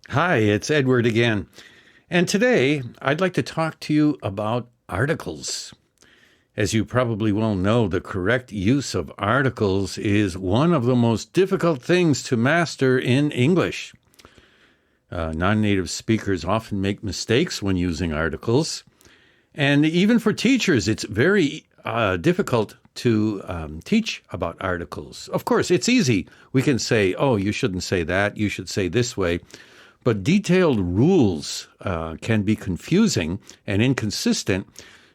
Hi, it's Edward again. And today I'd like to talk to you about articles. As you probably well know, the correct use of articles is one of the most difficult things to master in English. Non-native speakers often make mistakes when using articles. And even for teachers, it's very difficult to teach about articles. Of course, it's easy. We can say, oh, you shouldn't say that. You should say this way. But detailed rules can be confusing and inconsistent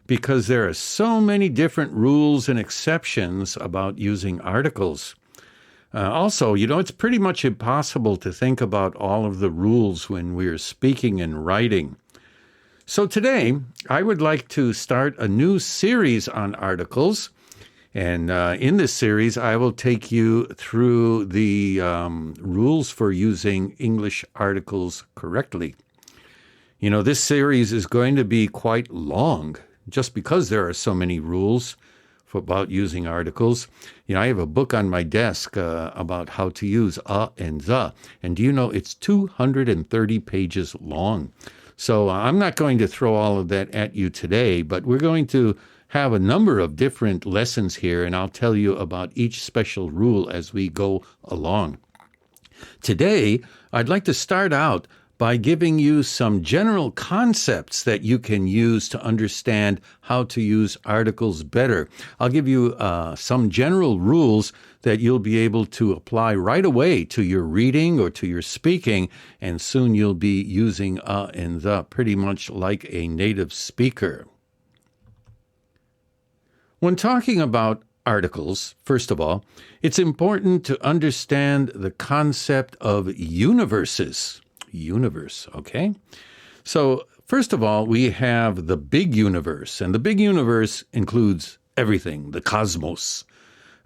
because there are so many different rules and exceptions about using articles. Also, it's pretty much impossible to think about all of the rules when we're speaking and writing. So today, I would like to start a new series on articles. And in this series, I will take you through the rules for using English articles correctly. This series is going to be quite long just because there are so many rules about using articles. I have a book on my desk about how to use and the. And do you know it's 230 pages long? So I'm not going to throw all of that at you today, but we're going to have a number of different lessons here, and I'll tell you about each special rule as we go along. Today, I'd like to start out by giving you some general concepts that you can use to understand how to use articles better. I'll give you some general rules that you'll be able to apply right away to your reading or to your speaking, and soon you'll be using and the pretty much like a native speaker. When talking about articles, first of all, it's important to understand the concept of universes. Universe, okay? So, first of all, we have the big universe, and the big universe includes everything, the cosmos.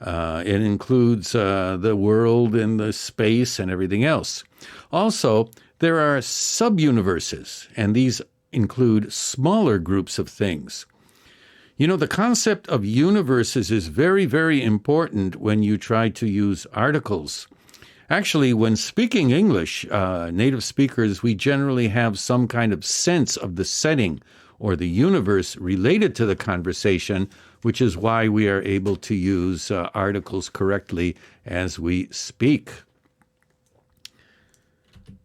It includes the world and the space and everything else. Also, there are sub-universes, and these include smaller groups of things. The concept of universes is very, very important when you try to use articles. Actually, when speaking English, native speakers, we generally have some kind of sense of the setting or the universe related to the conversation, which is why we are able to use articles correctly as we speak.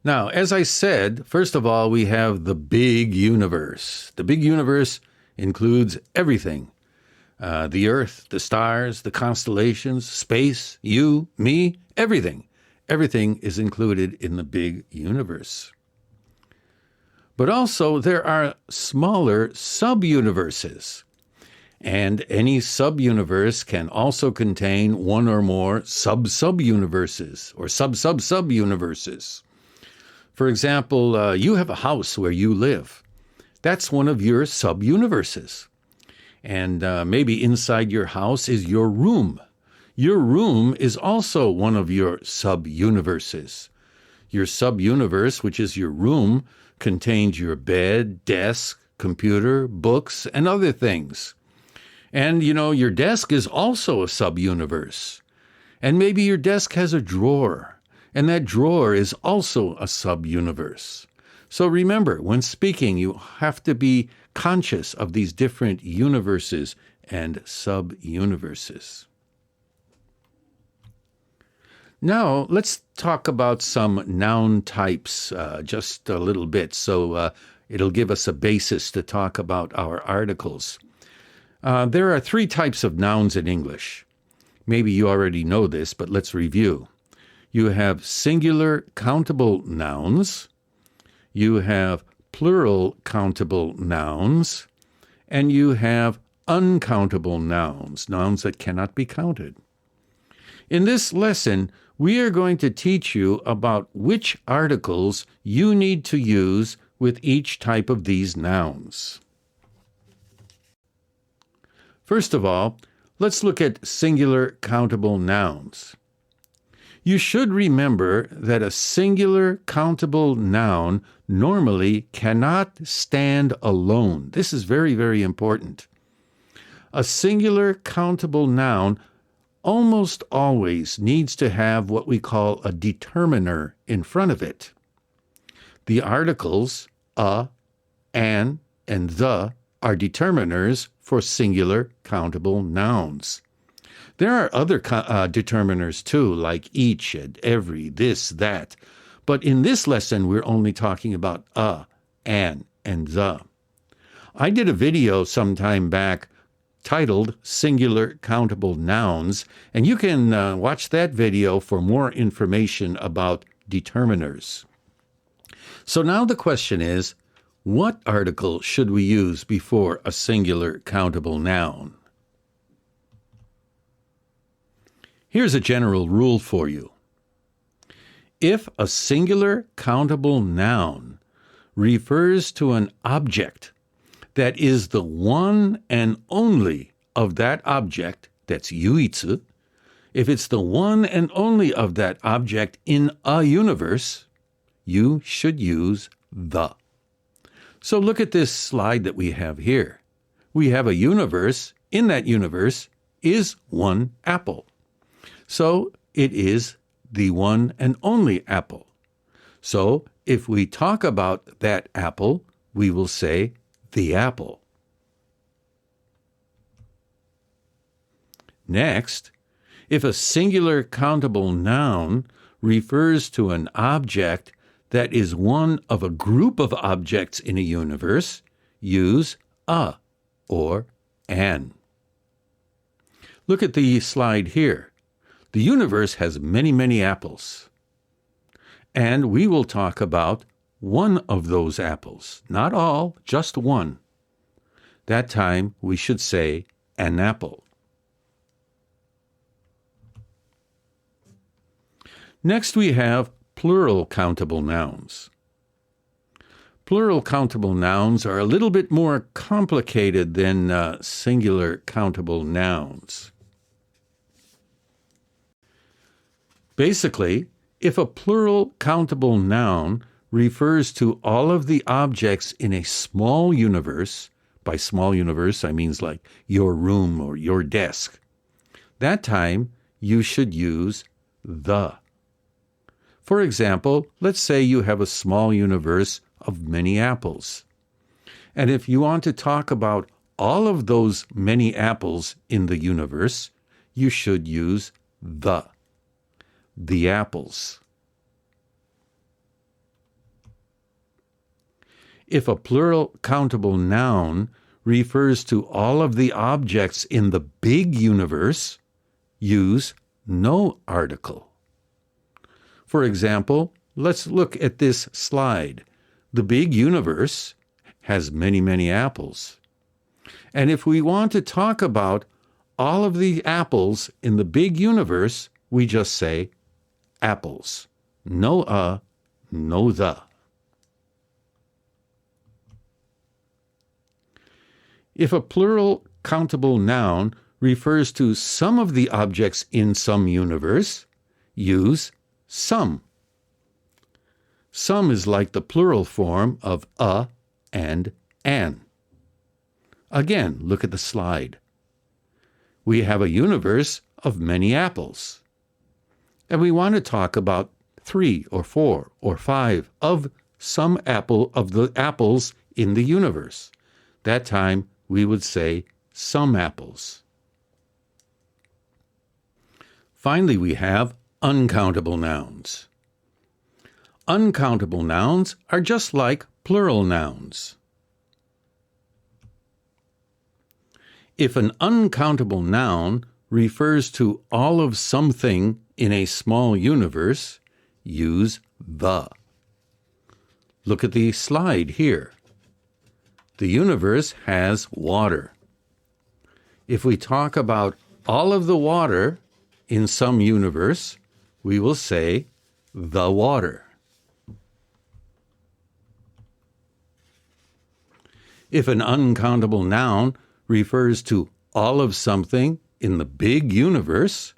Now, as I said, first of all, we have the big universe. The big universe includes everything. The earth, the stars, the constellations, space, you, me, everything. Everything is included in the big universe. But also there are smaller sub-universes. And any sub-universe can also contain one or more sub-sub-universes or sub-sub-sub-universes. For example, you have a house where you live. That's one of your sub-universes. And maybe inside your house is your room. Your room is also one of your sub-universes. Your sub-universe, which is your room, contains your bed, desk, computer, books, and other things. And, your desk is also a sub-universe. And maybe your desk has a drawer, and that drawer is also a sub-universe. So remember, when speaking, you have to be conscious of these different universes and sub-universes. Now, let's talk about some noun types just a little bit, so it'll give us a basis to talk about our articles. There are 3 types of nouns in English. Maybe you already know this, but let's review. You have singular countable nouns, you have plural countable nouns, and you have uncountable nouns, nouns that cannot be counted. In this lesson, we are going to teach you about which articles you need to use with each type of these nouns. First of all, let's look at singular countable nouns. You should remember that a singular countable noun normally cannot stand alone. This is very, very important. A singular countable noun almost always needs to have what we call a determiner in front of it. The articles a, an, and the are determiners for singular countable nouns. There are other determiners too, like each and every, this, that. But in this lesson, we're only talking about a, an, and the. I did a video some time back titled Singular Countable Nouns, and you can watch that video for more information about determiners. So now the question is, what article should we use before a singular countable noun? Here's a general rule for you. If a singular countable noun refers to an object that is the one and only of that object, that's yuitsu, if it's the one and only of that object in a universe, you should use the. So look at this slide that we have here. We have a universe. In that universe is one apple. So it is the one and only apple. So if we talk about that apple, we will say the apple. Next, if a singular countable noun refers to an object that is one of a group of objects in a universe, use a or an. Look at the slide here. The universe has many, many apples. And we will talk about one of those apples. Not all, just one. That time we should say an apple. Next we have plural countable nouns. Plural countable nouns are a little bit more complicated than singular countable nouns. Basically, if a plural countable noun refers to all of the objects in a small universe, by small universe I mean like your room or your desk, that time you should use the. For example, let's say you have a small universe of many apples. And if you want to talk about all of those many apples in the universe, you should use the apples. If a plural countable noun refers to all of the objects in the big universe, use no article. For example, let's look at this slide. The big universe has many, many apples. And if we want to talk about all of the apples in the big universe, we just say apples. No no the. If a plural countable noun refers to some of the objects in some universe, use some. Some is like the plural form of a and an. Again, look at the slide. We have a universe of many apples. And we want to talk about 3 or 4 or 5 of some apple of the apples in the universe. That time we would say some apples. Finally, we have uncountable nouns. Uncountable nouns are just like plural nouns. If an uncountable noun refers to all of something in a small universe, use the. Look at the slide here. The universe has water. If we talk about all of the water in some universe, we will say the water. If an uncountable noun refers to all of something in the big universe,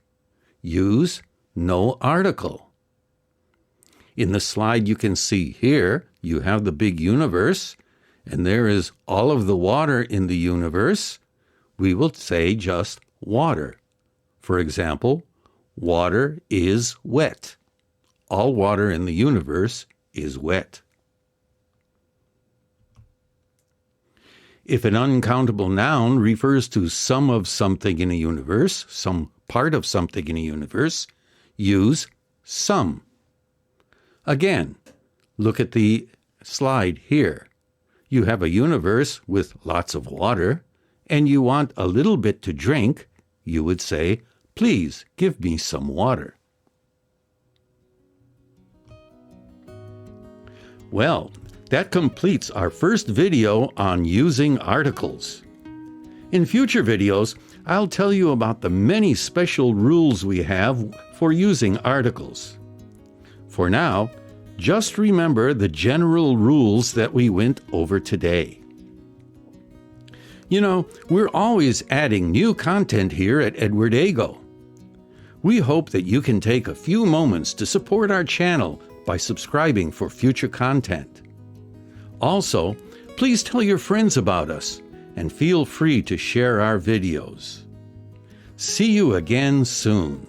use no article. In the slide you can see here, you have the big universe, and there is all of the water in the universe. We will say just water. For example, water is wet. All water in the universe is wet. If an uncountable noun refers to some of something in a universe, some part of something in a universe, use some. Again, look at the slide here. You have a universe with lots of water, and you want a little bit to drink. You would say, "Please give me some water." Well, that completes our first video on using articles. In future videos, I'll tell you about the many special rules we have for using articles. For now, just remember the general rules that we went over today. You know, we're always adding new content here at edddyeigo. We hope that you can take a few moments to support our channel by subscribing for future content. Also, please tell your friends about us and feel free to share our videos. See you again soon.